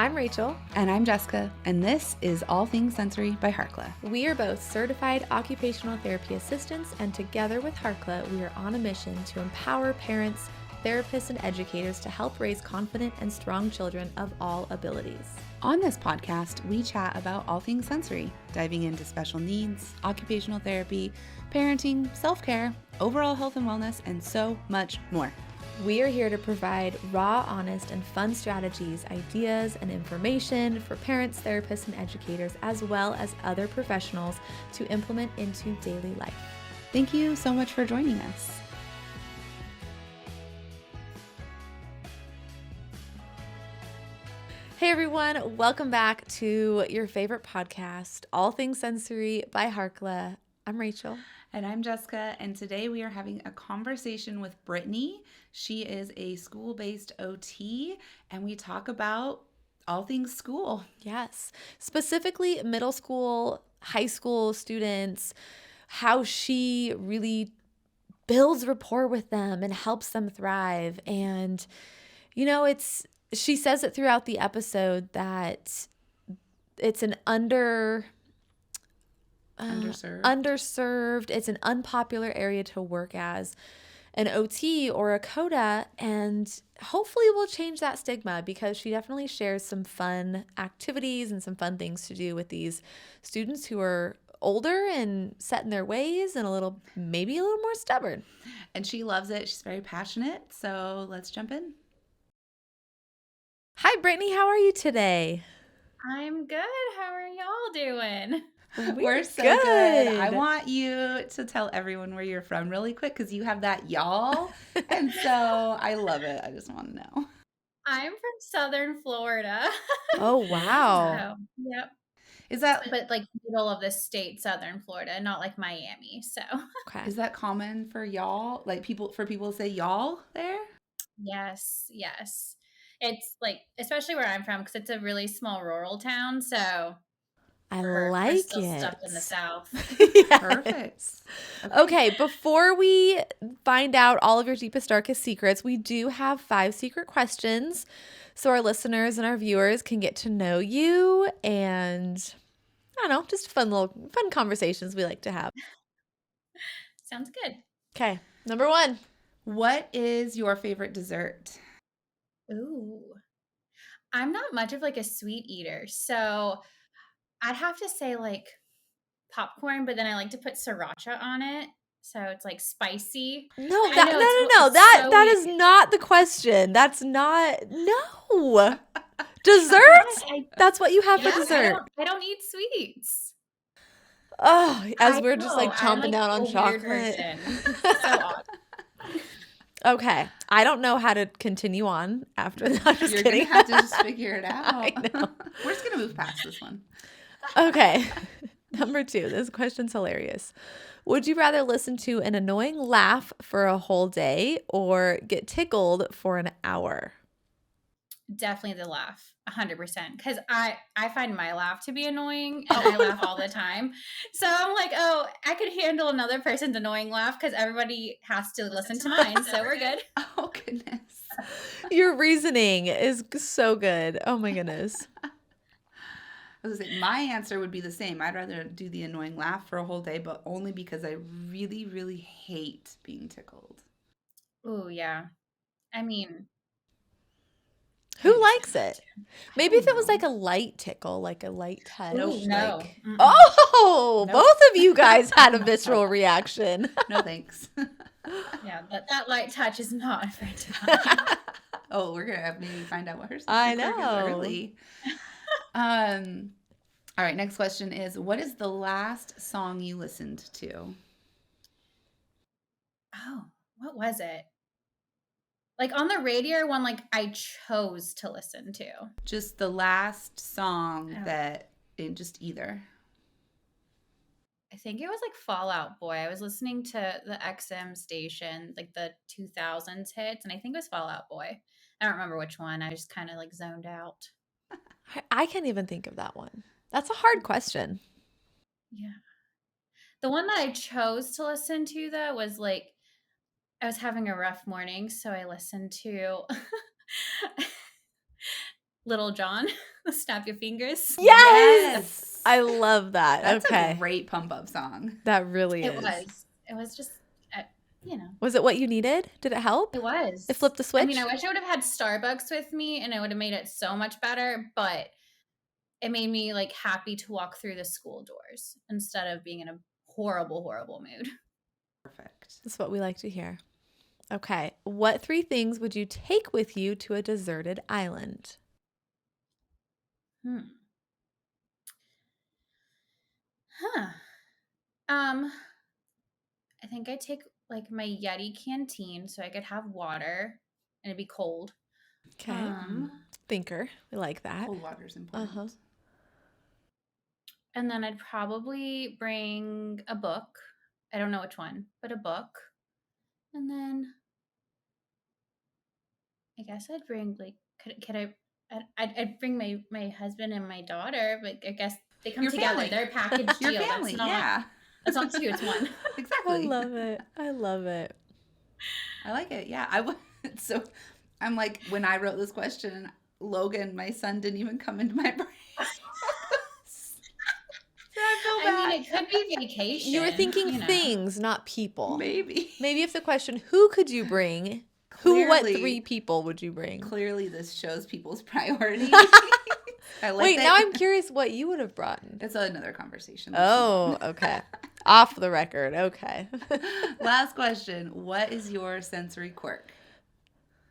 I'm Rachel. And I'm Jessica, and this is All Things Sensory by Harkla. We are both certified occupational therapy assistants, and together with Harkla, we are on a mission to empower parents, therapists, and educators to help raise confident and strong children of all abilities. On this podcast, we chat about all things sensory, diving into special needs, occupational therapy, parenting, self-care, overall health and wellness, and so much more. We are here to provide raw, honest, and fun strategies, ideas, and information for parents, therapists, and educators, as well as other professionals to implement into daily life. Thank you so much for joining us. Hey everyone, welcome back to your favorite podcast, All Things Sensory by Harkla. I'm Rachel. And I'm Jessica, and today we are having a conversation with Brittini. She is a school-based OT, and we talk about all things school. Yes, specifically middle school, high school students, how she really builds rapport with them and helps them thrive. And, you know, she says it throughout the episode that it's an underserved. It's an unpopular area to work as an OT or a CODA, and hopefully we'll change that stigma, because she definitely shares some fun activities and some fun things to do with these students who are older and set in their ways and maybe a little more stubborn. And she loves it. She's very passionate. So let's jump in. Hi, Brittini. How are you today? I'm good. How are y'all doing? We're so good. I want you to tell everyone where you're from really quick, because you have that y'all. And so I love it. I just want to know. I'm from Southern Florida. Oh, wow. So, yep. Is that but like middle of the state, Southern Florida, not like Miami. So Okay. Is that common for y'all? Like people to say y'all there? yes. It's like, especially where I'm from, because it's a really small rural town. So I still it. stuck in the South. Yes. Perfect. Okay, before we find out all of your deepest, darkest secrets, we do have 5 secret questions so our listeners and our viewers can get to know you, and I don't know, just fun conversations we like to have. Sounds good. Okay, number 1. What is your favorite dessert? Ooh. I'm not much of like a sweet eater, so I'd have to say like popcorn, but then I like to put sriracha on it, so it's like spicy. No. I That know no. it's That so is not the question. That's not no. Dessert? That's what you have for dessert. I don't eat sweets. Oh, as we're know, just like I'm chomping down on a weird chocolate. person. So odd. Okay, I don't know how to continue on after that. I'm just You're kidding. gonna have to just figure it out. I know. We're just gonna move past this one. Okay, number 2. This question's hilarious. Would you rather listen to an annoying laugh for a whole day or get tickled for an hour? Definitely the laugh, 100%. Because I find my laugh to be annoying, and I laugh all the time. So I'm like, oh, I could handle another person's annoying laugh because everybody has to listen to mine. So we're good. Oh goodness. Your reasoning is so good. Oh my goodness. I was gonna say, my answer would be the same. I'd rather do the annoying laugh for a whole day, but only because I really, really hate being tickled. Oh, yeah. I mean, Who likes it? Maybe if it was like a light tickle, like a light touch. ooh, no. Like, Mm-mm. oh, Nope. both of you guys had a visceral reaction. No thanks. Yeah, that light touch is not a friend of mine. Oh, we're gonna have maybe find out what her I secret is know. early. All right, next question is, what is the last song you listened to? Oh, what was it? Like on the radio, one like I chose to listen to. Just the last song Oh. that in just either. I think it was like Fall Out Boy. I was listening to the XM station, like the 2000s hits, and I think it was Fall Out Boy. I don't remember which one. I just kind of like zoned out. I can't even think of that one. That's a hard question. Yeah. The one that I chose to listen to, though, was like, I was having a rough morning, so I listened to Little John, Snap Your Fingers. Yes! I love that. That's okay. a great pump up song. That really It is. was. It was just, you know. Was it what you needed? Did it help? It was. It flipped the switch? I mean, I wish I would have had Starbucks with me and it would have made it so much better, but it made me like happy to walk through the school doors instead of being in a horrible, horrible mood. Perfect. That's what we like to hear. Okay. What 3 things would you take with you to a deserted island? I think I'd take like my Yeti canteen so I could have water and it'd be cold. Okay. Thinker. We like that. Cold water's important. And then I'd probably bring a book. I don't know which one, but a book. And then I guess I'd bring like, I'd bring my husband and my daughter, but I guess they come Your together. family. They're a package deal. Your family, That's not 2, it's 1. Exactly. I love it. I love it. I like it. Yeah. So I'm like, when I wrote this question, Logan, my son, didn't even come into my brain. I mean, it could be vacation. You were thinking things, not people. Maybe if the question, who could you bring? What 3 people would you bring? Clearly, this shows people's priorities. Wait, now I'm curious what you would have brought. That's another conversation. Oh, okay. Off the record. Okay. Last question. What is your sensory quirk?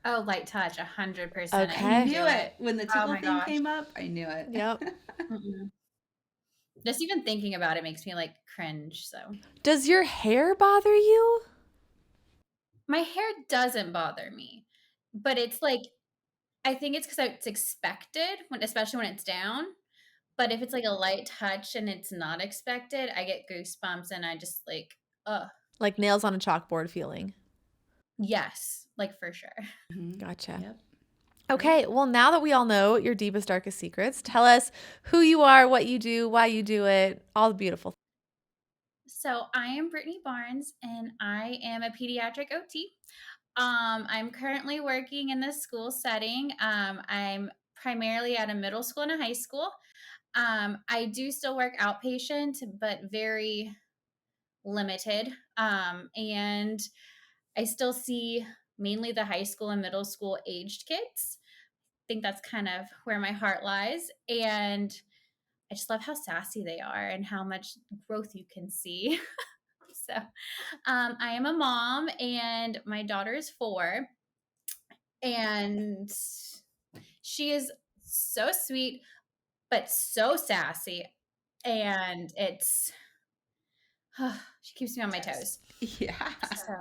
Oh, light touch, 100%. Okay. I knew it. When the tickle thing gosh. came up, I knew it. Yep. Just even thinking about it makes me like cringe. So, does your hair bother you? My hair doesn't bother me, but it's like, I think it's because it's expected, especially when it's down. But if it's like a light touch and it's not expected, I get goosebumps and I just like, ugh. Like nails on a chalkboard feeling. Yes, like for sure. Gotcha. Yep. Okay, well, now that we all know your deepest, darkest secrets, tell us who you are, what you do, why you do it, all the beautiful. So I am Brittini Barnes, and I am a pediatric OT. I'm currently working in the school setting. I'm primarily at a middle school and a high school. I do still work outpatient, but very limited. And I still see mainly the high school and middle school aged kids. I think that's kind of where my heart lies. And I just love how sassy they are and how much growth you can see. So I am a mom and my daughter is 4. And she is so sweet, but so sassy. And she keeps me on my toes. Yeah. So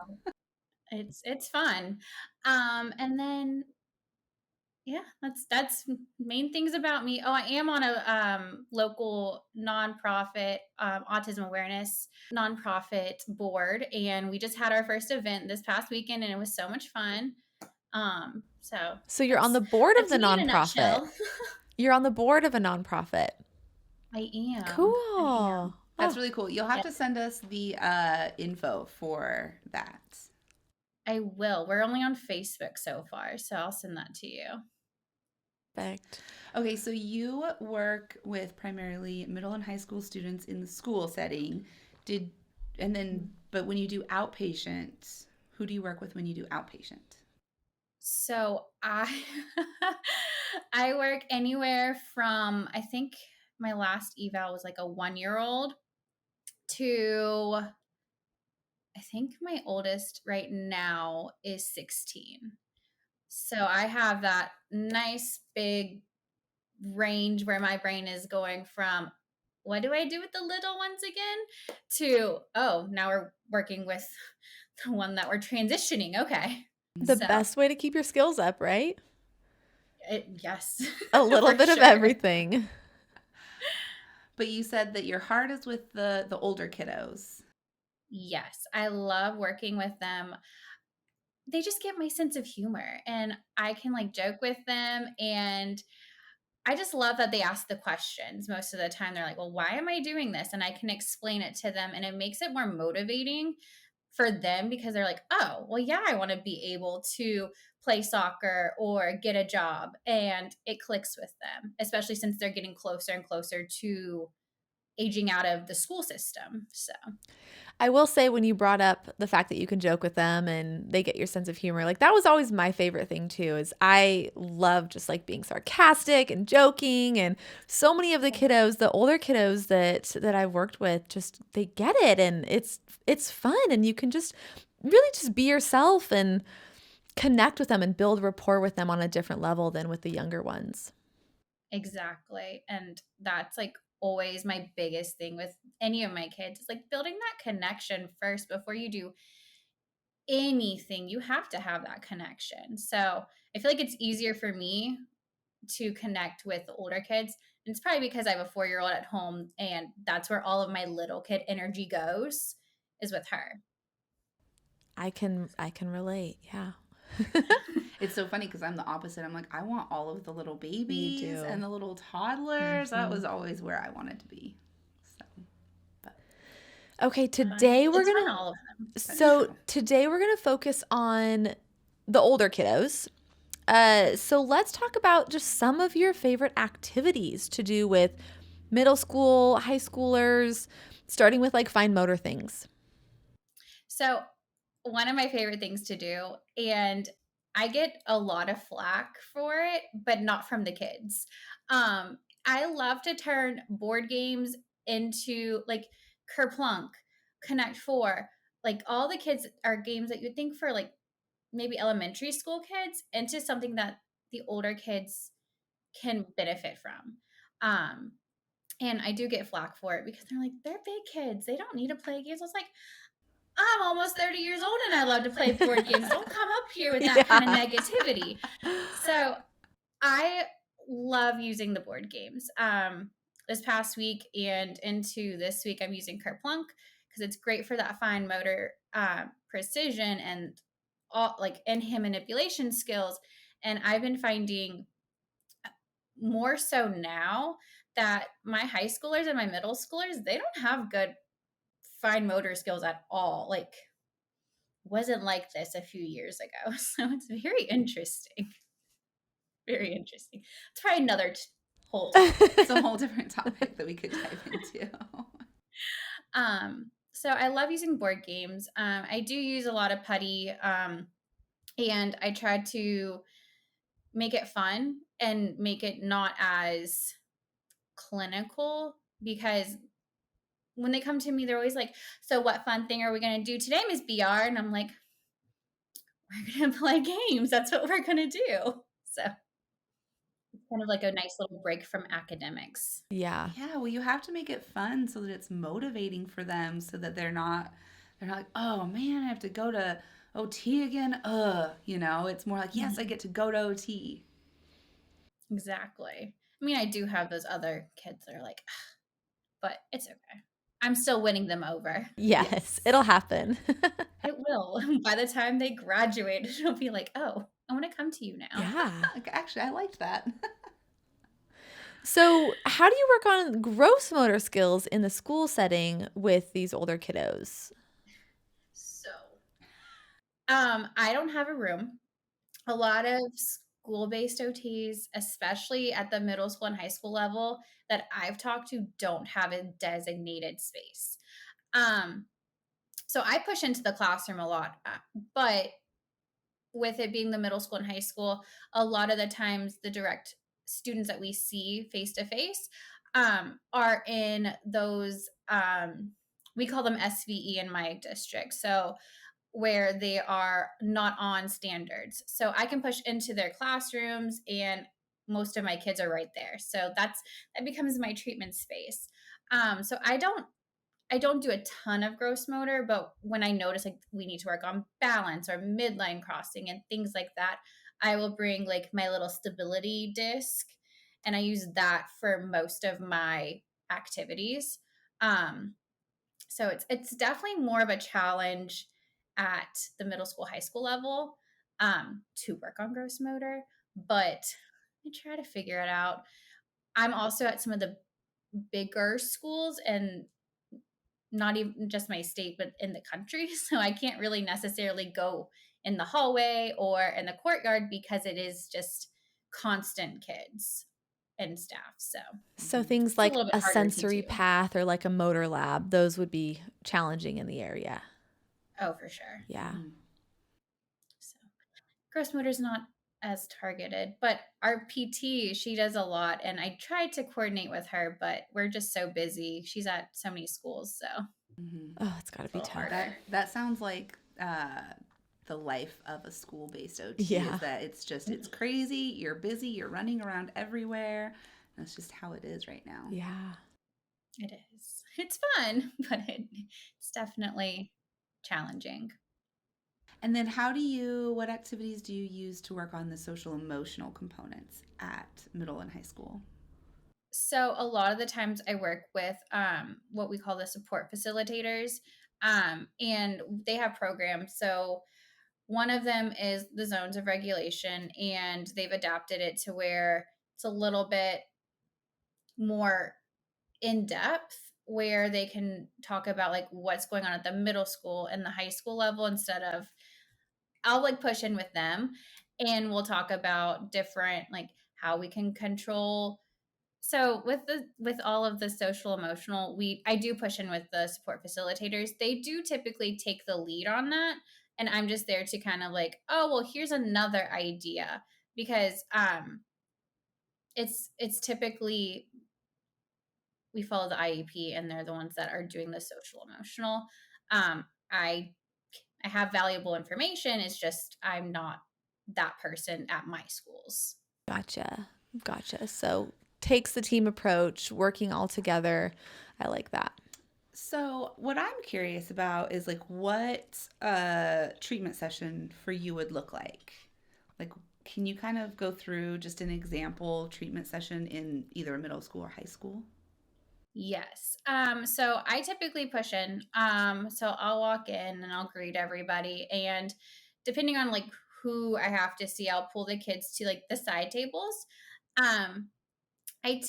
it's fun. And then yeah, that's main things about me. Oh, I am on a local nonprofit Autism Awareness Non-Profit board, and we just had our first event this past weekend, and it was so much fun. So you're on the board of the me in a nonprofit. nutshell. You're on the board of a nonprofit. I am. Cool. That's really cool. You'll have to send us the info for that. I will. We're only on Facebook so far, so I'll send that to you. Perfect. Okay, so you work with primarily middle and high school students in the school setting. But when you do outpatient, who do you work with when you do outpatient? So I work anywhere from, I think my last eval was like a 1-year-old to, I think my oldest right now is 16. So I have that nice big range where my brain is going from, what do I do with the little ones again? To, oh, now we're working with the one that we're transitioning. Okay. The best way to keep your skills up, right? Yes. A little bit of everything. But you said that your heart is with the older kiddos. Yes. I love working with them. They just get my sense of humor and I can like joke with them, and I just love that they ask the questions. Most of the time they're like, well, why am I doing this? And I can explain it to them, and it makes it more motivating for them because they're like, oh, well, yeah, I want to be able to play soccer or get a job. And it clicks with them, especially since they're getting closer and closer to aging out of the school system. So, I will say when you brought up the fact that you can joke with them and they get your sense of humor, like that was always my favorite thing too, is I love just like being sarcastic and joking. And so many of the kiddos, the older kiddos that I've worked with, just they get it and it's fun and you can just really just be yourself and connect with them and build rapport with them on a different level than with the younger ones. exactly. And that's like always my biggest thing with any of my kids is like building that connection first before you do anything. You have to have that connection. So I feel like it's easier for me to connect with the older kids. And it's probably because I have a 4-year-old at home and that's where all of my little kid energy goes is with her. I can relate. Yeah. It's so funny because I'm the opposite. I'm like, I want all of the little You babies do. and the little toddlers. That was Mhm. always where I wanted to be. So, but Okay, It's fun, all of them. that's true. today we're gonna focus on the older kiddos. So let's talk about just some of your favorite activities to do with middle school, high schoolers, starting with like fine motor things. So, one of my favorite things to do, and I get a lot of flack for it, but not from the kids. I love to turn board games into like Kerplunk, Connect Four, like all the kids are games that you'd think for like maybe elementary school kids into something that the older kids can benefit from. Um, and I do get flack for it because they're like, they're big kids. They don't need to play games. I was like, I'm almost 30 years old and I love to play board games. Don't come up here with that kind of Yeah. negativity. So I love using the board games. This past week and into this week, I'm using Kerplunk because it's great for that fine motor precision and all like in hand manipulation skills. And I've been finding more so now that my high schoolers and my middle schoolers, they don't have good fine motor skills at all. Like wasn't like this a few years ago. So it's very interesting. Very interesting. It's probably another whole topic. It's a whole different topic that we could dive into. So I love using board games. I do use a lot of putty, and I try to make it fun and make it not as clinical because when they come to me, they're always like, "So what fun thing are we going to do today, Miss BR?" And I'm like, "We're going to play games. That's what we're going to do." So it's kind of like a nice little break from academics. Yeah. Yeah, well, you have to make it fun so that it's motivating for them, so that they're not like, oh man, I have to go to OT again. It's more like, yes, I get to go to OT. Exactly. I mean, I do have those other kids that are like, but it's okay. I'm still winning them over. Yes, Yes. it'll happen. It will. By the time they graduate, it'll be like, oh, I want to come to you now. Yeah. Actually, I liked that. So, how do you work on gross motor skills in the school setting with these older kiddos? So, I don't have a room. A lot of school-based OTs, especially at the middle school and high school level that I've talked to, don't have a designated space. Um, so I push into the classroom a lot, but with it being the middle school and high school, a lot of the times the direct students that we see face to face are in those, we call them SVE in my district. So where they are not on standards. So I can push into their classrooms and most of my kids are right there. So that becomes my treatment space. So I don't do a ton of gross motor, but when I notice like we need to work on balance or midline crossing and things like that, I will bring like my little stability disc and I use that for most of my activities. Um, so it's definitely more of a challenge at the middle school, high school level to work on gross motor, but I try to figure it out. I'm also at some of the bigger schools and not even just my state, but in the country. So I can't really necessarily go in the hallway or in the courtyard because it is just constant kids and staff. So things it's a like little bit a harder to sensory do. path or like a motor lab, those would be challenging in the area. Oh, for sure. Yeah. So gross motor is not as targeted, but our PT, she does a lot, and I tried to coordinate with her, but we're just so busy. She's at so many schools, so Oh, it's got to it's a be little tough. harder. That sounds like the life of a school-based OT. Yeah. Is that it's crazy. You're busy. You're running around everywhere. That's just how it is right now. Yeah. It is. It's fun, but it's definitely challenging. And then what activities do you use to work on the social emotional components at middle and high school? So a lot of the times I work with what we call the support facilitators, and they have programs. So one of them is the zones of regulation, and they've adapted it to where it's a little bit more in depth, where they can talk about like what's going on at the middle school and the high school level instead of I'll like push in with them, and we'll talk about different like how we can control. So with all of the social emotional, I do push in with the support facilitators. They do typically take the lead on that, and I'm just there to kind of like, oh, well, here's another idea, because it's typically we follow the IEP, and they're the ones that are doing the social emotional. I have valuable information. It's just I'm not that person at my schools. Gotcha. So takes the team approach, working all together. I like that. So what I'm curious about is like what a treatment session for you would look like. Like, can you kind of go through just an example treatment session in either a middle school or high school? Yes. So I typically push in. So I'll walk in and I'll greet everybody. And depending on like who I have to see, I'll pull the kids to like the side tables. Um, I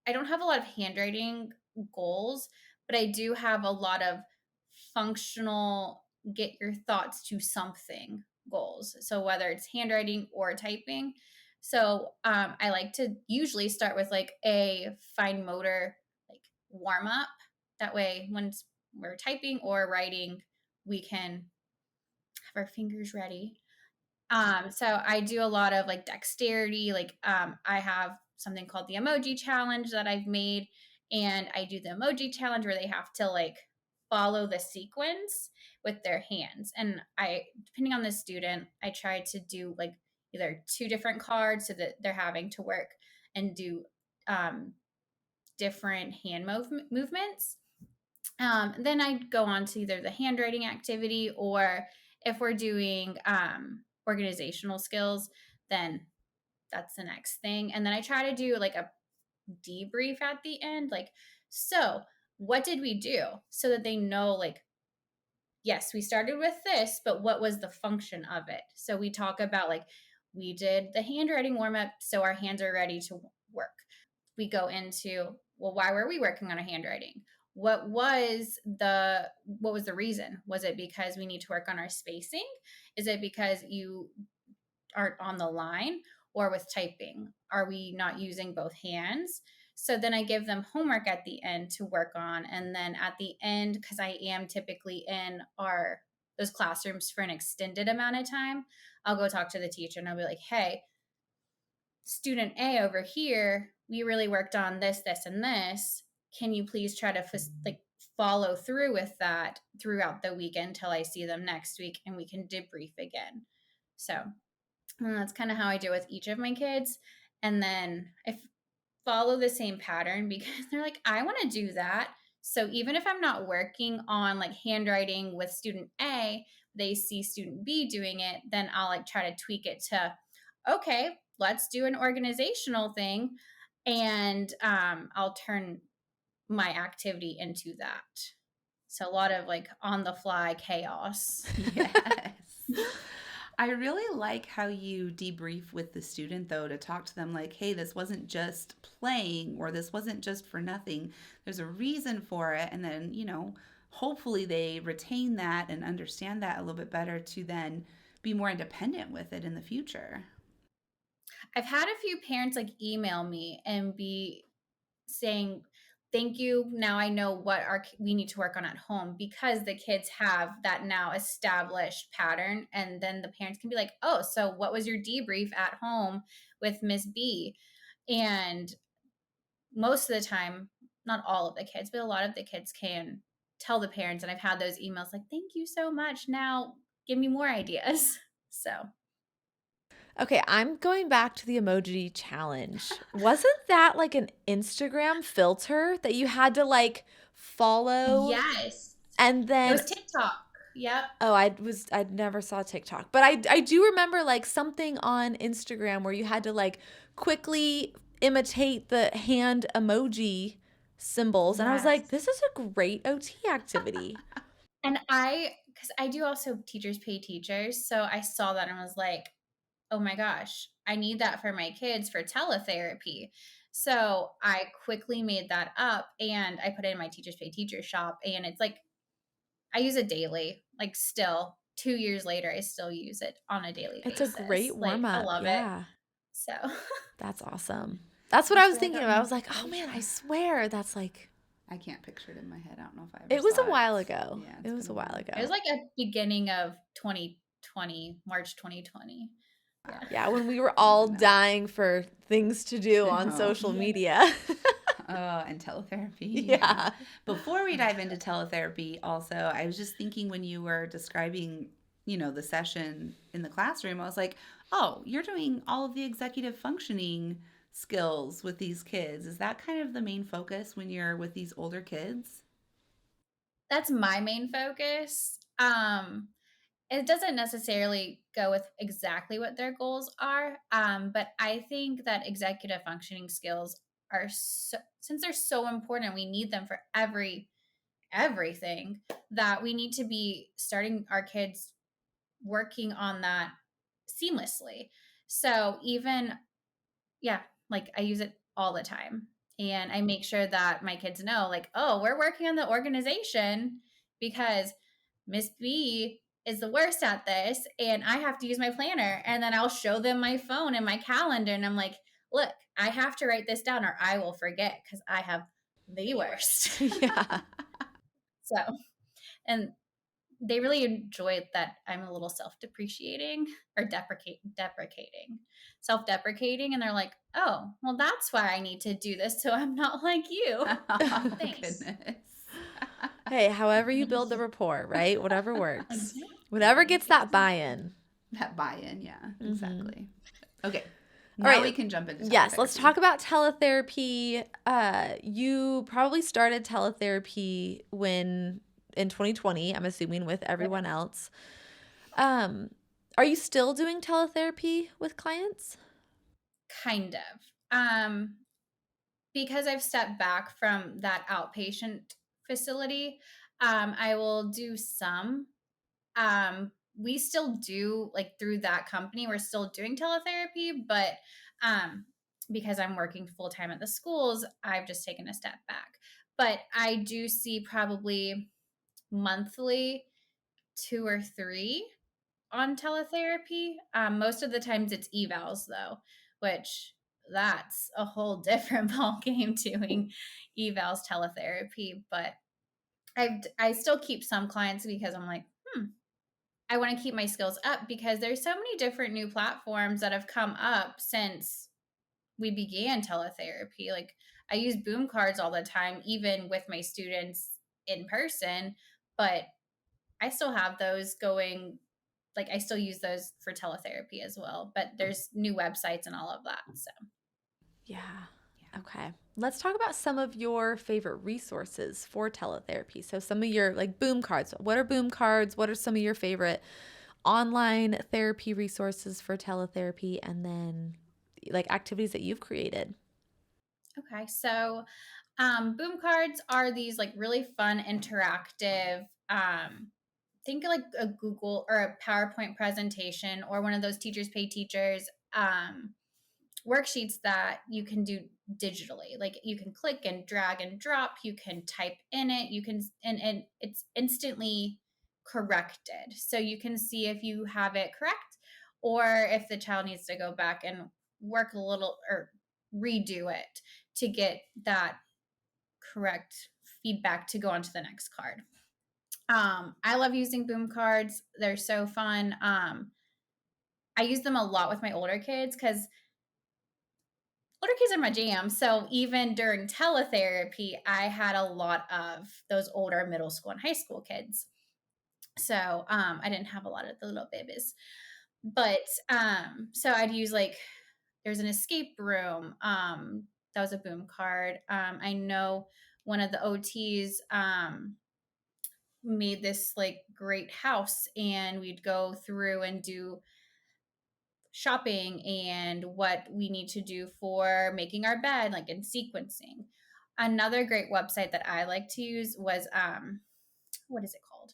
don't have a lot of handwriting goals, but I do have a lot of functional get your thoughts to something goals. So whether it's handwriting or typing. So I like to usually start with like a fine motor like warm up. That way, when we're typing or writing, we can have our fingers ready. So I do a lot of like dexterity. Like I have something called the emoji challenge that I've made, and I do the emoji challenge where they have to like follow the sequence with their hands. And depending on the student, I try to do like either two different cards so that they're having to work and do different hand movements. Then I go on to either the handwriting activity, or if we're doing organizational skills, then that's the next thing. And then I try to do like a debrief at the end, like, so what did we do? So that they know, like, yes, we started with this, but what was the function of it? So we talk about like, we did the handwriting warm up, so our hands are ready to work. We go into, well, why were we working on a handwriting? What was the reason? Was it because we need to work on our spacing? Is it because you aren't on the line? Or with typing, are we not using both hands? So then I give them homework at the end to work on. And then at the end, because I am typically in those classrooms for an extended amount of time, I'll go talk to the teacher and I'll be like, hey, student A over here, we really worked on this, this, and this. Can you please try to follow through with that throughout the weekend until I see them next week, and we can debrief again. So that's kind of how I do with each of my kids. And then I follow the same pattern because they're like, I want to do that. So even if I'm not working on like handwriting with student A, they see student B doing it, then I'll like try to tweak it to, okay, let's do an organizational thing. And I'll turn my activity into that. So a lot of like on the fly chaos. Yes. I really like how you debrief with the student, though, to talk to them like, hey, this wasn't just playing or this wasn't just for nothing. There's a reason for it. And then, hopefully they retain that and understand that a little bit better to then be more independent with it in the future. I've had a few parents like email me and be saying, thank you. Now I know what we need to work on at home, because the kids have that now established pattern. And then the parents can be like, oh, so what was your debrief at home with Miss B? And most of the time, not all of the kids, but a lot of the kids can tell the parents. And I've had those emails like, thank you so much. Now give me more ideas. So Okay, I'm going back to the emoji challenge. Wasn't that like an Instagram filter that you had to like follow? yes, And it then was TikTok. Yep. oh, I never saw TikTok, but I do remember like something on Instagram where you had to like quickly imitate the hand emoji symbols, and I was like, Yes. this is a great OT activity. And because I do also teachers pay teachers. So I saw that and was like, oh my gosh, I need that for my kids for teletherapy. So I quickly made that up and I put it in my teachers pay teachers shop. And it's like, I use it daily, like still 2 years later, I still use it on a daily It's a basis. great Like, warm I up. love it. Yeah. So That's awesome. That's what I that's was where I thinking got of. I my was like, oh man, I swear that's like I can't picture it in my head. I don't know if I ever it was saw a while it. ago. Yeah, It it's was been a a while while. it was ago. like a beginning of 2020, March 2020. Yeah. Yeah, when we were I all don't know. dying for things to do I on know. social Yeah. media. And teletherapy. Yeah. Before we dive into teletherapy, also, I was just thinking when you were describing, the session in the classroom, I was like, oh, you're doing all of the executive functioning skills with these kids. Is that kind of the main focus when you're with these older kids? That's my main focus. It doesn't necessarily go with exactly what their goals are, but I think that executive functioning skills are since they're so important, we need them for everything, that we need to be starting our kids working on that seamlessly. So even, yeah, like I use it all the time. And I make sure that my kids know, like, oh, we're working on the organization because Miss B is the worst at this and I have to use my planner. And then I'll show them my phone and my calendar. And I'm like, look, I have to write this down or I will forget because I have the worst. Yeah. So, and they really enjoy that I'm a little self-depreciating or self-deprecating. And they're like, oh, well, that's why I need to do this. So I'm not like you. Oh, Thanks. goodness. Hey, however you build the rapport, right? Whatever works. Exactly. Whatever gets that buy-in. That buy-in, yeah, Mhm. exactly. Okay. All Now right. we can jump into Yes, let's teletherapy. talk about teletherapy. You probably started teletherapy in 2020, I'm assuming, with everyone else. Are you still doing teletherapy with clients? Kind of. Because I've stepped back from that outpatient facility, I will do some. We still do, like, through that company, we're still doing teletherapy, but because I'm working full time at the schools, I've just taken a step back. But I do see probably monthly 2 or 3 on teletherapy. Most of the times it's evals though, which that's a whole different ball game doing evals teletherapy. But I still keep some clients because I'm like, I want to keep my skills up because there's so many different new platforms that have come up since we began teletherapy. Like I use boom cards all the time, even with my students in person, but I still have those going. Like I still use those for teletherapy as well, but there's new websites and all of that. So Yeah. Okay. Let's talk about some of your favorite resources for teletherapy. So some of your like boom cards. What are boom cards? What are some of your favorite online therapy resources for teletherapy, and then like activities that you've created? okay, so boom cards are these like really fun interactive think like a Google or a PowerPoint presentation or one of those teachers pay teachers worksheets that you can do digitally. Like you can click and drag and drop, you can type in it, you can, and it's instantly corrected. So you can see if you have it correct or if the child needs to go back and work a little or redo it to get that correct feedback to go on to the next card. I love using boom cards. They're so fun. I use them a lot with my older kids because older kids are my jam. So even during teletherapy, I had a lot of those older middle school and high school kids. So I didn't have a lot of the little babies. But so I'd use like there's an escape room. That was a boom card. I know one of the OTs made this like great house, and we'd go through and do shopping and what we need to do for making our bed, like in sequencing. Another great website that I like to use was what is it called?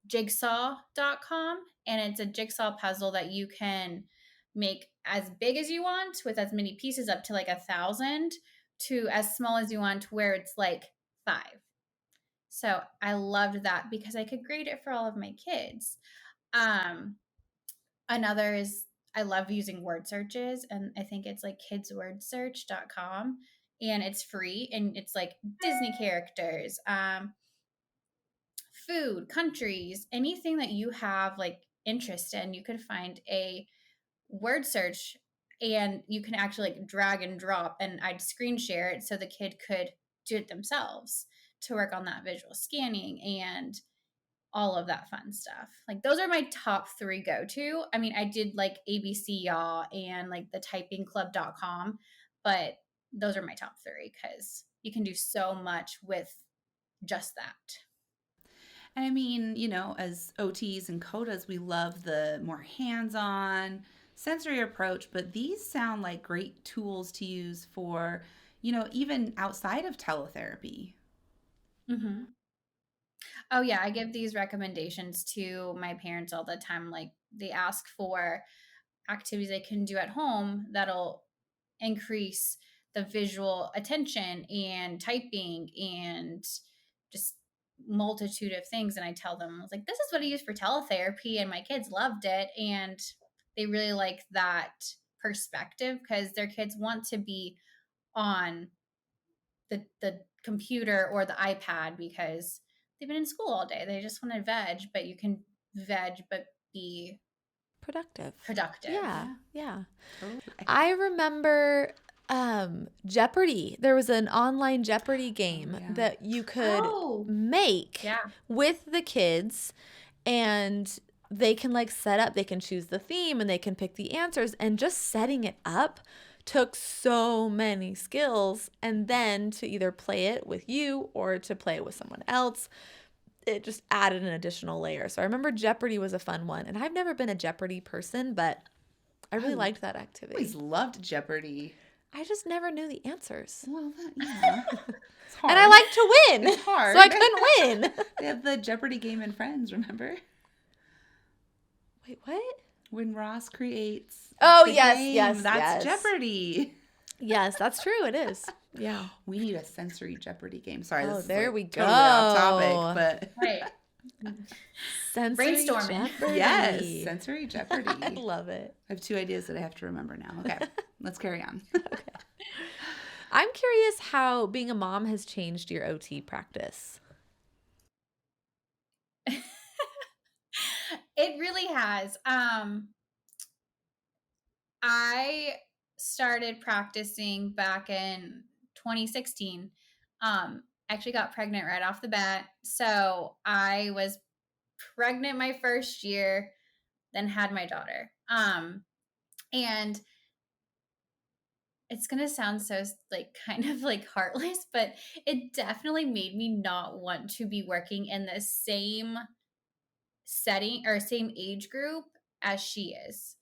Jigsaw.com. And it's a jigsaw puzzle that you can make as big as you want with as many pieces up to like 1,000 to as small as you want where it's like 5. So I loved that because I could grade it for all of my kids. Another is I love using word searches, and I think it's like kidswordsearch.com, and it's free, and it's like Disney characters, food, countries, anything that you have like interest in, you could find a word search and you can actually like drag and drop, and I'd screen share it so the kid could do it themselves to work on that visual scanning and all of that fun stuff. Like those are my top 3 go-to. I mean, I did like ABC Yaw and like the typingclub.com, but those are my top 3 because you can do so much with just that. And I mean, you know, as OTs and CODAs, we love the more hands-on sensory approach, but these sound like great tools to use for, you know, even outside of teletherapy. Mm-hmm. Oh yeah, I give these recommendations to my parents all the time. Like they ask for activities they can do at home that'll increase the visual attention and typing and just multitude of things. And I tell them, I was like, this is what I use for teletherapy, and my kids loved it, and they really like that perspective because their kids want to be on the computer or the iPad because they've been in school all day. They just want to veg, but you can veg but be Productive. productive. Yeah. Totally. I remember Jeopardy. There was an online Jeopardy game that you could make with the kids, and they can like set up, they can choose the theme and they can pick the answers, and just setting it up took so many skills. And then to either play it with you or to play it with someone else, it just added an additional layer. So I remember Jeopardy was a fun one, and I've never been a Jeopardy person, but I really liked that activity. I always loved Jeopardy. I just never knew the answers. Well, yeah. It's hard. And I like to win. It's hard. So I couldn't win. They have the Jeopardy game in Friends, remember? Wait, what? When Ross creates yes, that's Jeopardy. Yes, that's true. It is. Yeah. We need a sensory Jeopardy game. Sorry, Oh, this is there like we go. totally off topic, but Right. Sensory Brainstorming. Jeopardy. yes, sensory Jeopardy. I love it. I have 2 ideas that I have to remember now. Okay, let's carry on. Okay. I'm curious how being a mom has changed your OT practice. It really has. I started practicing back in 2016. Actually got pregnant right off the bat. So I was pregnant my first year, then had my daughter. And it's going to sound so like kind of like heartless, but it definitely made me not want to be working in the same setting or same age group as she is,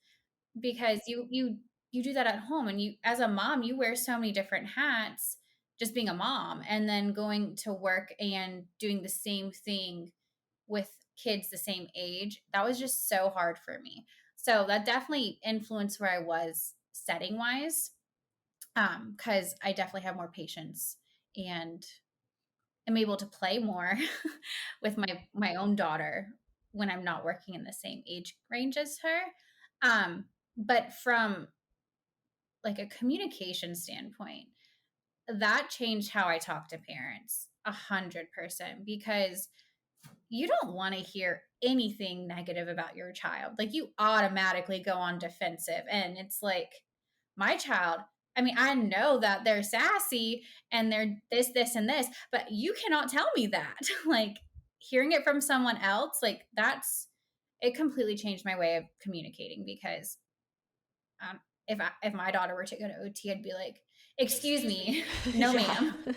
because you do that at home, and you as a mom you wear so many different hats just being a mom, and then going to work and doing the same thing with kids the same age, that was just so hard for me. So that definitely influenced where I was setting wise. Because I definitely have more patience and am able to play more with my own daughter when I'm not working in the same age range as her. But from like a communication standpoint, that changed how I talk to parents 100%, because you don't want to hear anything negative about your child. Like you automatically go on defensive, and it's like, my child, I mean, I know that they're sassy and they're this and this, but you cannot tell me that. Like hearing it from someone else, like it completely changed my way of communicating, because if my daughter were to go to OT, I'd be like, excuse me, no Yeah. ma'am.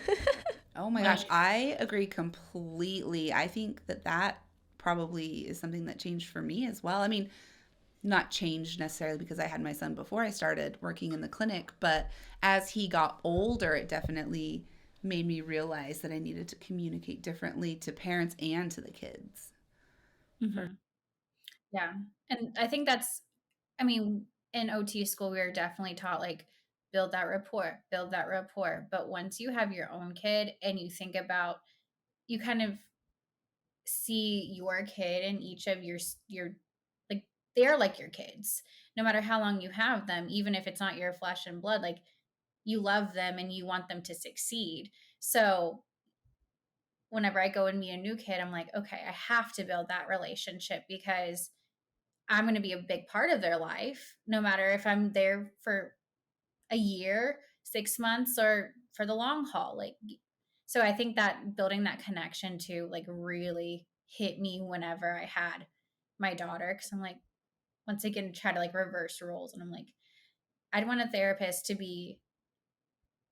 Oh my gosh, I agree completely. I think that probably is something that changed for me as well. I mean, not changed necessarily because I had my son before I started working in the clinic, but as he got older, it definitely made me realize that I needed to communicate differently to parents and to the kids. Mm-hmm. Yeah. And I think I mean, in OT school, we were definitely taught like build that rapport, build that rapport. But once you have your own kid and you think about, you kind of see your kid and each of your like, they're like your kids. No matter how long you have them, even if it's not your flesh and blood, like you love them and you want them to succeed. So whenever I go and meet a new kid, I'm like, okay, I have to build that relationship, because I'm going to be a big part of their life, no matter if I'm there for a year, 6 months, or for the long haul. Like, so I think that building that connection to like really hit me whenever I had my daughter. Cause I'm like, once again, try to like reverse roles. And I'm like, I'd want a therapist to be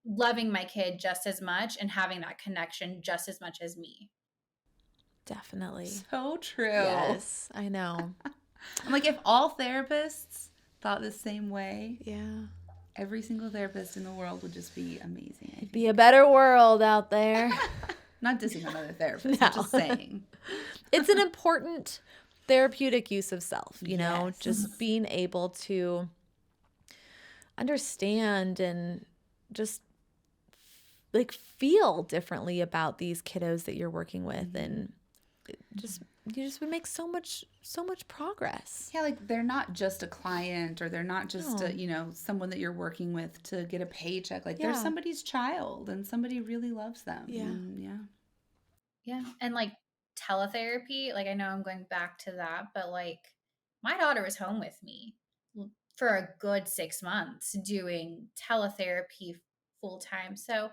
loving my kid just as much and having that connection just as much as me. Definitely. So true. Yes, I know. I'm like, if all therapists thought the same way, Yeah. every single therapist in the world would just be amazing. I It'd think. be a better world out there. Not dissing on other therapists, No. I'm just saying. It's an important therapeutic use of self, you know, Yes. just being able to understand and just like feel differently about these kiddos that you're working with, and you just would make so much progress. Yeah, like they're not just a client, or they're not just No. someone that you're working with to get a paycheck. Like they're Yeah. somebody's child and somebody really loves them. Yeah. And Yeah. And like teletherapy, like I know I'm going back to that, but like my daughter was home with me for a good 6 months doing teletherapy full time. So,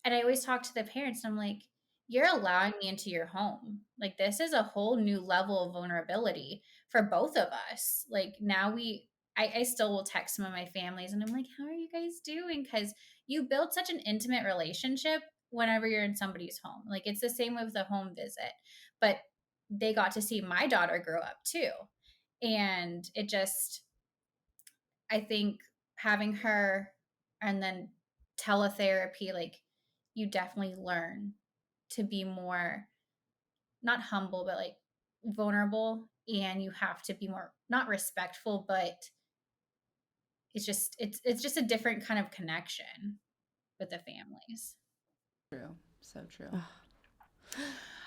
and I always talk to the parents, and I'm like, you're allowing me into your home. Like, this is a whole new level of vulnerability for both of us. Like, now I still will text some of my families and I'm like, how are you guys doing? Because you build such an intimate relationship whenever you're in somebody's home. Like, it's the same with the home visit. But they got to see my daughter grow up too. And it just, I think having her and then teletherapy, like you definitely learn to be more, not humble, but like vulnerable. And you have to be more, not respectful, but it's just a different kind of connection with the families. true. So true.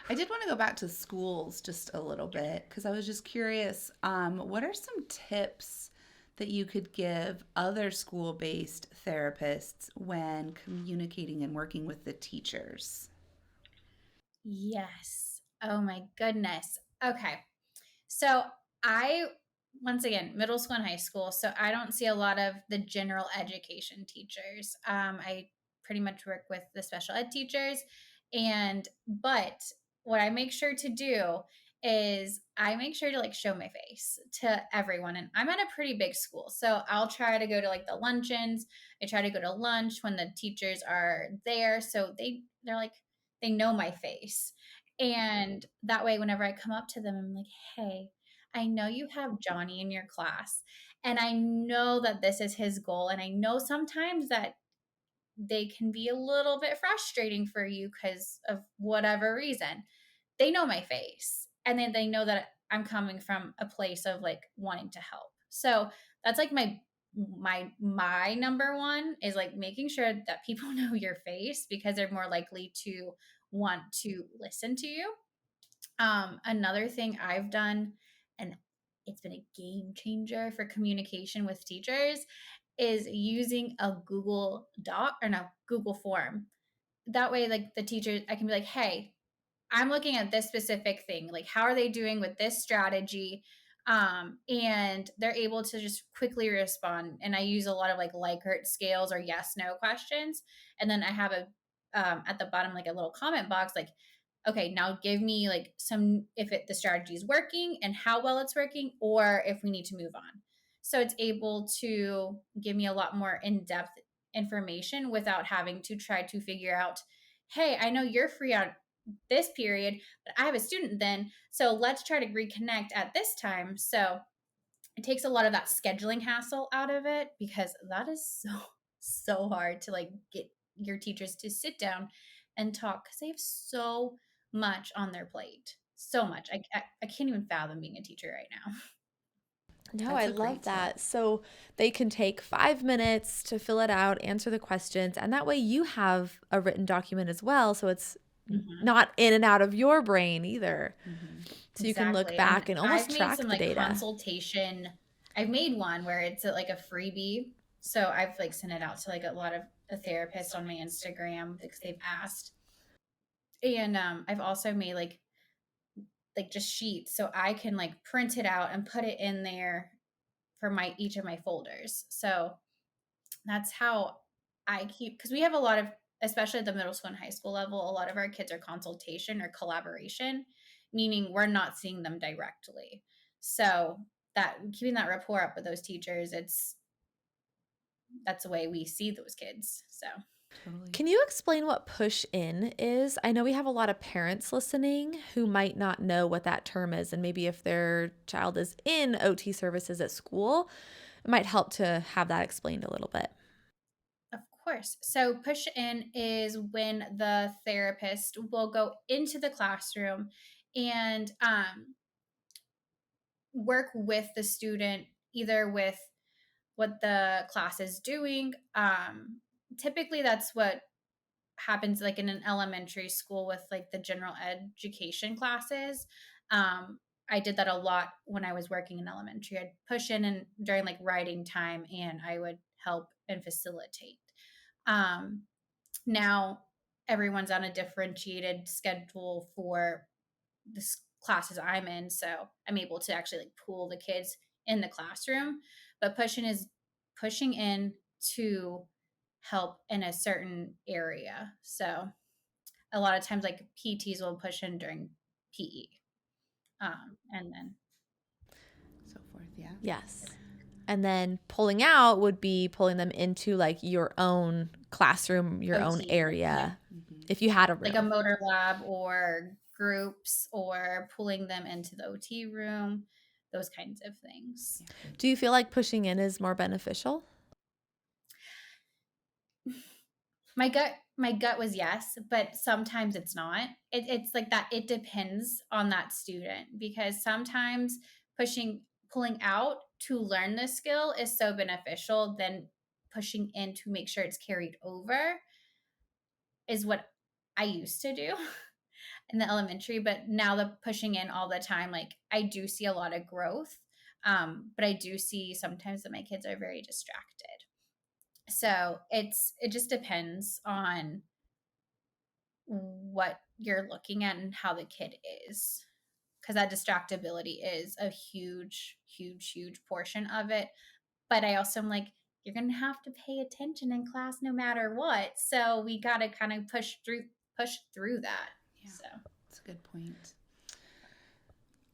I did want to go back to schools just a little bit because I was just curious. What are some tips that you could give other school-based therapists when communicating and working with the teachers? Yes. Oh my goodness. Okay. So I, once again, middle school and high school. So I don't see a lot of the general education teachers. I pretty much work with the special ed teachers. But what I make sure to do is I make sure to like show my face to everyone. And I'm at a pretty big school. So I'll try to go to like the luncheons. I try to go to lunch when the teachers are there. So they're like, they know my face. And that way, whenever I come up to them, I'm like, hey, I know you have Johnny in your class, and I know that this is his goal. And I know sometimes that they can be a little bit frustrating for you because of whatever reason. they know my face, and then they know that I'm coming from a place of like wanting to help. So that's like my number one is like making sure that people know your face, because they're more likely to want to listen to you. Another thing I've done, and it's been a game changer for communication with teachers, is using a Google Doc, or no, Google form. That way, like the teachers, I can be like, hey, I'm looking at this specific thing. Like, how are they doing with this strategy? And they're able to just quickly respond. And I use a lot of like Likert scales or yes, no questions. And then I have a, at the bottom, like a little comment box, like, okay, now give me like some, if the strategy is working and how well it's working, or if we need to move on. So it's able to give me a lot more in-depth information without having to try to figure out, hey, I know you're free on this period, but I have a student then, so let's try to reconnect at this time. So it takes a lot of that scheduling hassle out of it, because that is so hard to like get your teachers to sit down and talk, because they have so much on their plate. So much. I can't even fathom being a teacher right now. No, That's I a love great tip. that. So they can take 5 minutes to fill it out, answer the questions, and that way you have a written document as well. So it's Mhm. not in and out of your brain either. So you can look Exactly. And back and almost I've made track some the like data. consultation. I've made one where it's like a freebie. So I've like sent it out to like a lot of therapists on my Instagram because they've asked. And I've also made like just sheets so I can like print it out and put it in there for my each of my folders. So that's how I keep, because we have a lot of, especially at the middle school and high school level, a lot of our kids are consultation or collaboration, meaning we're not seeing them directly. So that keeping that rapport up with those teachers, that's the way we see those kids. So Totally. Can you explain what push in is? I know we have a lot of parents listening who might not know what that term is. And maybe if their child is in OT services at school, it might help to have that explained a little bit. of course. So push in is when the therapist will go into the classroom and work with the student, either with what the class is doing. Typically, that's what happens like in an elementary school with like the general education classes. I did that a lot when I was working in elementary. I'd push in and during like writing time, and I would help and facilitate. Um, Now everyone's on a differentiated schedule for the classes I'm in, so I'm able to actually like pool the kids in the classroom. But pushing in to help in a certain area. So a lot of times, like PTs will push in during PE, and then So forth. Yeah. Yes. And then pulling out would be pulling them into like your own classroom, your own OT. Yeah, area, if you had a like a room. motor lab or groups, or pulling them into the OT room, those kinds of things. Do you feel like pushing in is more beneficial? My gut was yes, but sometimes it's not. It's like that. It depends on that student, because sometimes pulling out to learn the skill is so beneficial. Then pushing in to make sure it's carried over is what I used to do in the elementary. But now the pushing in all the time, like I do see a lot of growth. But I do see sometimes that my kids are very distracted. So it just depends on what you're looking at and how the kid is, because that distractibility is a huge portion of it. But I also am like, you're gonna have to pay attention in class no matter what, so we got to kind of push through that. Yeah. So That's a good point.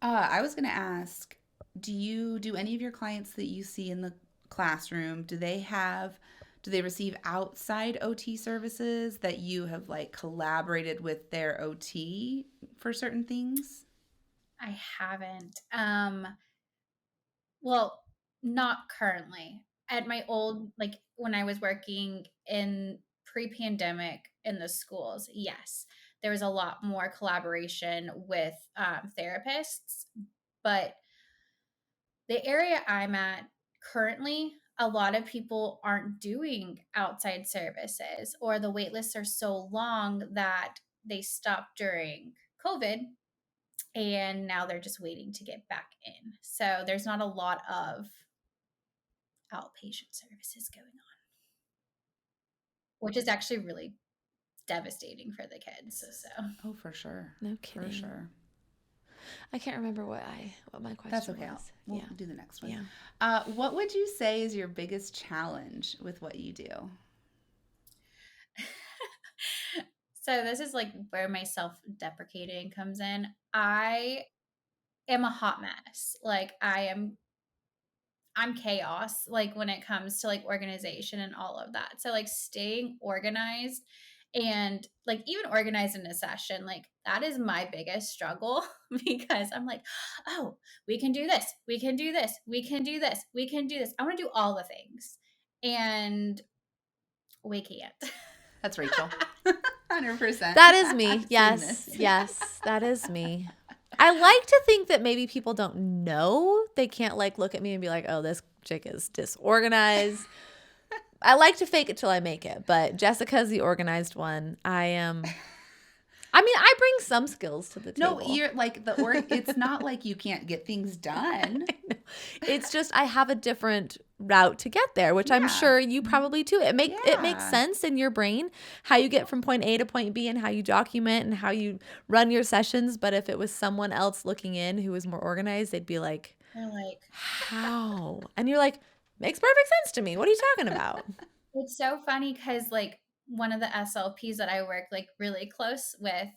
I was going to ask, do any of your clients that you see in the classroom, do they receive outside OT services that you have like collaborated with their OT for certain things? I haven't. Well, not currently. At my old, like when I was working in pre-pandemic in the schools, yes. there was a lot more collaboration with therapists. But the area I'm at currently, a lot of people aren't doing outside services, or the wait lists are so long that they stopped during COVID and now they're just waiting to get back in. So there's not a lot of outpatient services going on, which is actually really devastating for the kids. So Oh, for sure. No kidding. For sure. I can't remember what my question That's okay. was. We'll do the next one. Yeah. What would you say is your biggest challenge with what you do? So this is like where my self-deprecating comes in. I am a hot mess. Like I'm chaos, like when it comes to like organization and all of that. So like staying organized and like even organized in a session, like that is my biggest struggle because I'm like, oh, we can do this, we can do this, we can do this, we can do this. I want to do all the things. And we can't. That's Rachel. 100%. That is me. I've seen Yes. this. Yes, that is me. I like to think that maybe people don't know. They can't like look at me and be like, oh, this chick is disorganized. I like to fake it till I make it, but Jessica's the organized one. I bring some skills to the table. No, you're like it's not like you can't get things done. It's just I have a different route to get there, which I'm Yeah. sure you probably too. It makes Yeah. sense in your brain how you get from point A to point B and how you document and how you run your sessions. But if it was someone else looking in who was more organized, they'd be like, They're like, how? And you're like, makes perfect sense to me. What are you talking about? it's so funny because like one of the SLPs that I work like really close with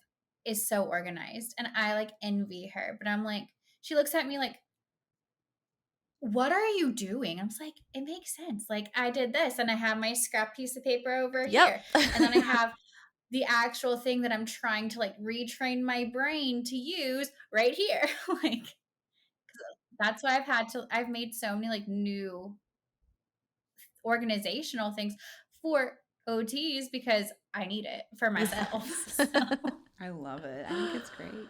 is so organized and I like envy her. But I'm like, she looks at me like, what are you doing? I was like, it makes sense. Like I did this and I have my scrap piece of paper over here. And then I have the actual thing that I'm trying to like retrain my brain to use right here. Like that's why I've made so many like new organizational things for OTs because I need it for myself. So, I love it. I think it's great.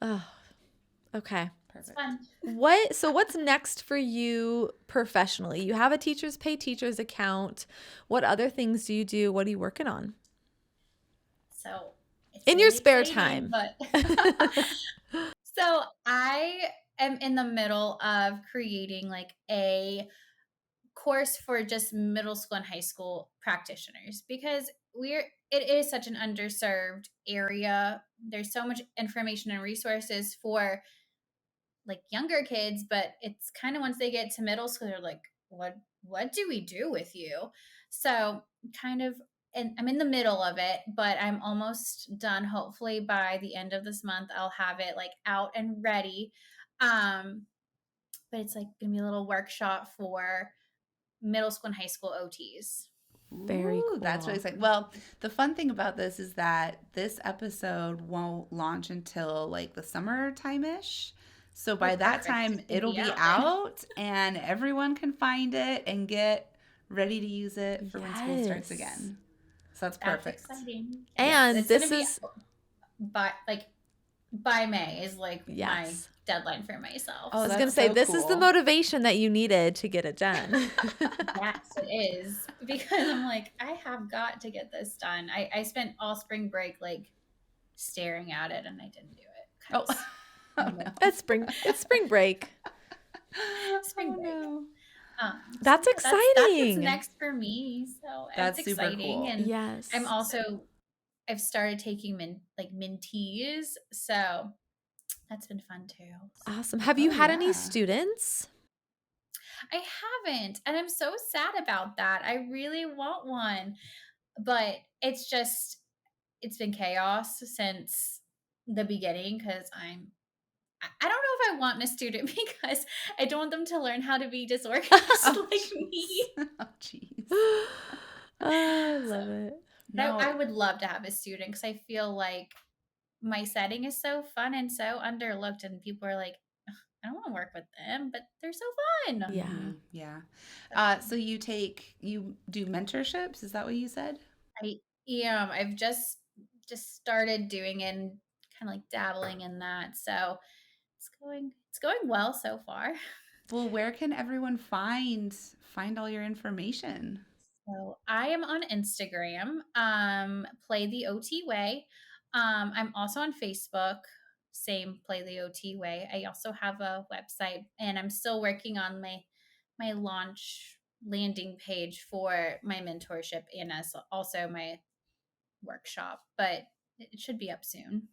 Oh, okay. it's Perfect. fun. So what's next for you professionally? You have a Teachers Pay Teachers account. What other things do you do? What are you working on? So it's In your really spare exciting, time. But so I am in the middle of creating like a course for just middle school and high school practitioners because it is such an underserved area. There's so much information and resources for like younger kids, but it's kind of once they get to middle school, they're like, what do we do with you? So kind of, and I'm in the middle of it, but I'm almost done. Hopefully by the end of this month, I'll have it like out and ready. But it's like gonna be a little workshop for middle school and high school OTs. Very Ooh, that's cool. really exciting. Well, the fun thing about this is that this episode won't launch until like the summertime-ish. So by that perfect. time, It's gonna it'll be be out then. out and everyone can find it and get ready to use it for when school starts Yes. again. So that's That's perfect. exciting. And it's this gonna be is by May is like my Yes. deadline for myself. Oh, I was that's going to say, so this is the cool. motivation that you needed to get it done. Yes, it is because I'm like, I have got to get this done. I spent all spring break like staring at it and I didn't do it. Oh, 'cause oh no. It's spring break. spring Oh, break. no. That's That's what's exciting. next for me. So That's it's super exciting. cool. And Yes. I've started taking mentees. So that's been fun too. Awesome. Have you had any yeah. students? I haven't. And I'm so sad about that. I really want one. But it's been chaos since the beginning because I don't know if I want a student because I don't want them to learn how to be disorganized like me. Oh, jeez. I love it. No, I would love to have a student because I feel like my setting is so fun and so underlooked, and people are like, I don't want to work with them, but they're so fun. Yeah. yeah. So you do mentorships? Is that what you said? I am. I've just just started doing it and kind of like dabbling in that. So it's going well so far. Well, where can everyone find all your information? So I am on Instagram, Play the OT Way. I'm also on Facebook, same Play the OT Way. I also have a website, and I'm still working on my launch landing page for my mentorship and also my workshop, but it should be up soon.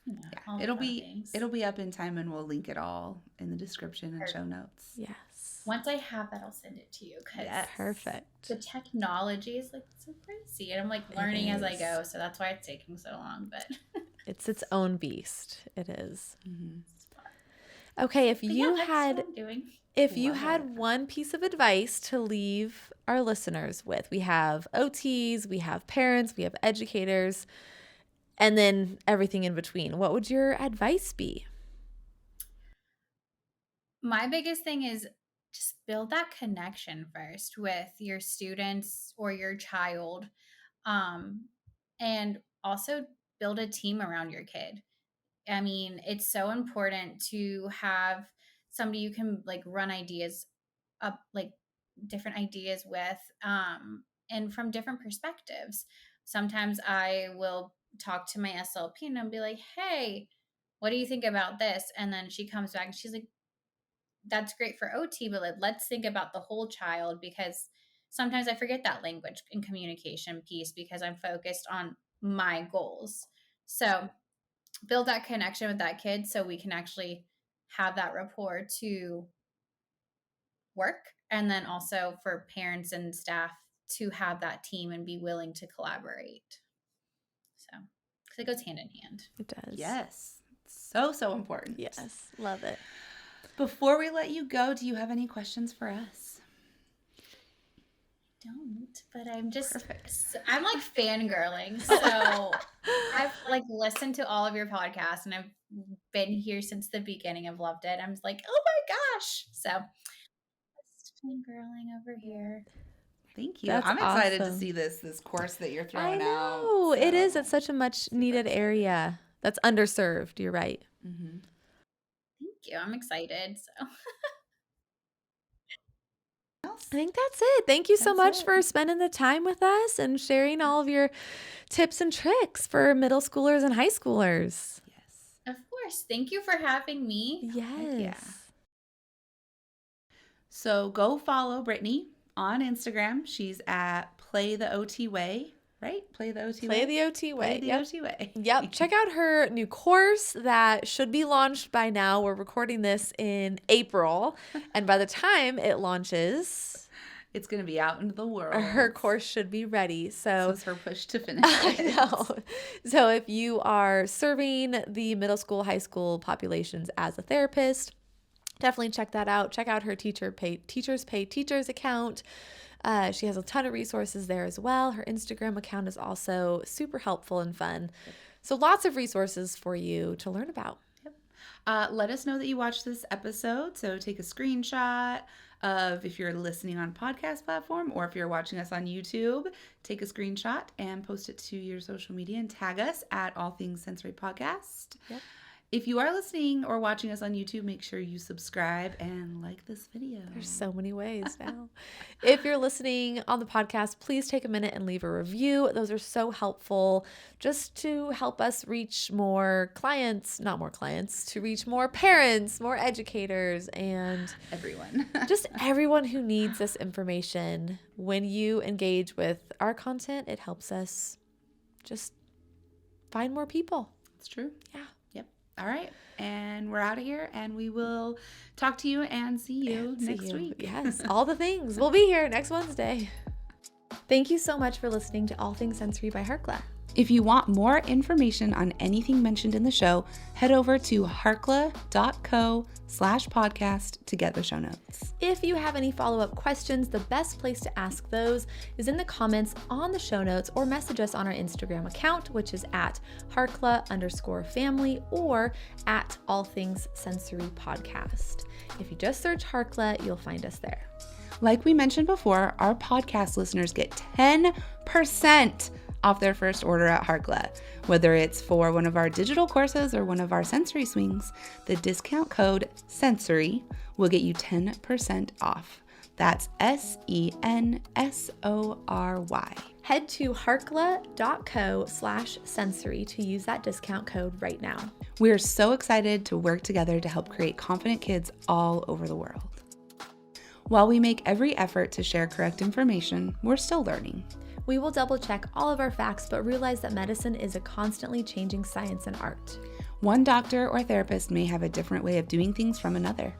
You know, all the It'll fun be things. it'll be up in time, and we'll link it all in the description and show notes. Yes. Once I have that, I'll send it to you because Perfect. the technology is like so crazy, and I'm like learning as I go, so that's why it's taking so long. But it's its own beast. It is. Mm-hmm. Okay, if But you that's had what I'm doing. if you Love had it. one piece of advice to leave our listeners with, we have OTs, we have parents, we have educators, and then everything in between. What would your advice be? My biggest thing is just build that connection first with your students or your child, and also build a team around your kid. I mean, it's so important to have somebody you can like run ideas up, like different ideas with, and from different perspectives. Sometimes I will talk to my SLP and I'll be like, hey, what do you think about this? And then she comes back and she's like, that's great for OT, but like, let's think about the whole child, because sometimes I forget that language and communication piece because I'm focused on my goals. So build that connection with that kid so we can actually have that rapport to work, and then also for parents and staff to have that team and be willing to collaborate. So because it goes hand in hand. It does. Yes. So important. Yes. Love it. Before we let you go, do you have any questions for us? Don't, but I'm just Perfect. I'm like fangirling. So I've like listened to all of your podcasts and I've been here since the beginning. I've loved it. I'm just like, oh my gosh. So just fangirling over here. Thank you. That's I'm excited to awesome. see this course that you're I throwing out. know. It is. so It's such a much super needed excited. area that's underserved. You're right. Mm-hmm. Thank you. I'm excited. So I think that's it. Thank you so That's much it. for spending the time with us and sharing all of your tips and tricks for middle schoolers and high schoolers. Yes. of course. Thank you for having me. Yes. yeah. So go follow Brittini on Instagram. She's at Play the OT Way, right? Play the OT Play Way. the OT way. Play the Yep. OT Way. Yep. Check out her new course that should be launched by now. We're recording this in April. And by the time it launches, It's going to be out into the world. her course should be ready. This So is her push to finish I it. know. So if you are serving the middle school, high school populations as a therapist, definitely check that out. Check out her Teachers Pay Teachers account. She has a ton of resources there as well. Her Instagram account is also super helpful and fun. So lots of resources for you to learn about. Let us know that you watched this episode. So take a screenshot of if you're listening on podcast platform or if you're watching us on YouTube, take a screenshot and post it to your social media and tag us at All Things Sensory Podcast. Yep. If you are listening or watching us on YouTube, make sure you subscribe and like this video. There's so many ways now. If you're listening on the podcast, please take a minute and leave a review. Those are so helpful just to help us reach more clients, not more clients, to reach more parents, more educators, and Everyone. just everyone who needs this information. When you engage with our content, it helps us just find more people. It's true. Yeah. Yep. All right. And we're out of here and we will talk to you and see you next week. Yes, all the things. We'll be here next Wednesday. Thank you so much for listening to All Things Sensory by Harkla. If you want more information on anything mentioned in the show, head over to harkla.co/podcast to get the show notes. If you have any follow-up questions, the best place to ask those is in the comments on the show notes or message us on our Instagram account, which is at Harkla_family or at All Things Sensory Podcast. If you just search Harkla, you'll find us there. Like we mentioned before, our podcast listeners get 10% off their first order at Harkla. Whether it's for one of our digital courses or one of our sensory swings, the discount code SENSORY will get you 10% off. That's SENSORY. Head to harkla.co/sensory to use that discount code right now. We are so excited to work together to help create confident kids all over the world. While we make every effort to share correct information, we're still learning. We will double check all of our facts, but realize that medicine is a constantly changing science and art. One doctor or therapist may have a different way of doing things from another.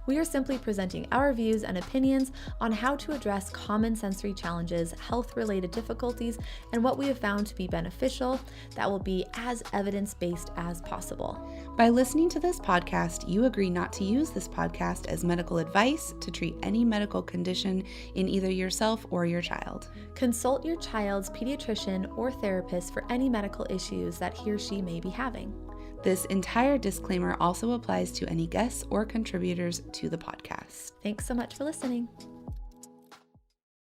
We are simply presenting our views and opinions on how to address common sensory challenges, health-related difficulties, and what we have found to be beneficial that will be as evidence-based as possible. By listening to this podcast, you agree not to use this podcast as medical advice to treat any medical condition in either yourself or your child. Consult your child's pediatrician or therapist for any medical issues that he or she may be having. This entire disclaimer also applies to any guests or contributors to the podcast. Thanks so much for listening.